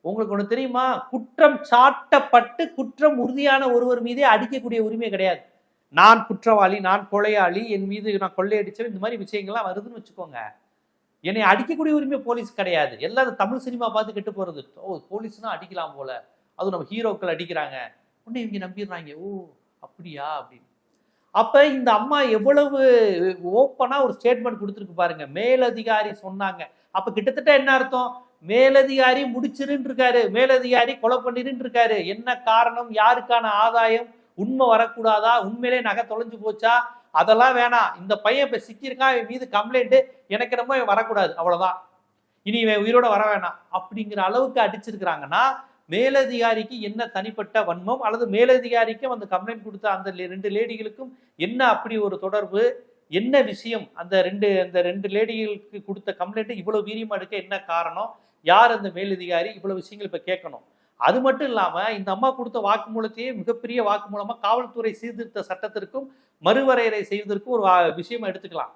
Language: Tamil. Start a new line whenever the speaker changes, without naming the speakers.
உங்களுக்கு ஒண்ணு தெரியுமா? குற்றம் சாட்டப்பட்டு குற்றம் உறுதியான ஒருவர் மீதே அடிக்கக்கூடிய உரிமை கிடையாது. நான் குற்றவாளி, நான் கொலையாளி, என் மீது நான் கொள்ளையடிச்சவன், இந்த மாதிரி விஷயங்கள்லாம் வருதுன்னு வச்சுக்கோங்க. என்னை அடிக்கக்கூடிய உரிமை போலீஸ் கிடையாது. எல்லாரும் தமிழ் சினிமா பார்த்து கெட்டு போறது. ஓ, போலீஸ்னா அடிக்கலாம் போல. அதுவும் நம்ம ஹீரோக்கள் அடிக்கிறாங்க. உடனே இவங்க நம்பிடுறாங்க. ஓ, அப்படியா அப்படின்னு. அப்ப இந்த அம்மா எவ்வளவு ஓப்பனா ஒரு ஸ்டேட்மெண்ட் கொடுத்துருக்கு பாருங்க. மேலதிகாரி சொன்னாங்க. அப்ப கிட்டத்தட்ட என்ன அர்த்தம்? மேலதிகாரி முடிச்சிருன்னு இருக்காரு, மேலதிகாரி கொலை பண்ணிருன்னு இருக்காரு. என்ன காரணம்? யாருக்கான ஆதாயம்? உண்மை வரக்கூடாதா? உண்மையிலே நகை தொலைஞ்சு போச்சா? அதெல்லாம் வேணாம். இந்த பையன் இப்ப சிக்கியிருக்கான், இவன் மீது கம்ப்ளைண்ட், எனக்கு என்னமோ இவன் வரக்கூடாது, அவ்வளவுதான். இனி இவன் உயிரோட வர வேணாம் அப்படிங்கிற அளவுக்கு அடிச்சிருக்கிறாங்கன்னா, மேலதிகாரிக்கு என்ன தனிப்பட்ட வன்மம், அல்லது மேலதிகாரிக்கும் அந்த கம்ப்ளைண்ட் கொடுத்த அந்த 2 லேடிகளுக்கும் என்ன அப்படி ஒரு தொடர்பு, என்ன விஷயம்? அந்த ரெண்டு லேடிகளுக்கு கொடுத்த கம்ப்ளைண்ட் இவ்வளவு வீரியமா எடுக்க என்ன காரணம்? யார் அந்த மேலதிகாரி? இவ்வளவு விஷயங்கள் இப்ப கேட்கணும். அது மட்டும் இல்லாம இந்த அம்மா கொடுத்த வாக்குமூலத்தையே மிகப்பெரிய வாக்குமூலமா காவல்துறை சீர்திருத்த சட்டத்திற்கும் மறுவரையறை செய்வதற்கும் ஒரு விஷயமா எடுத்துக்கலாம்.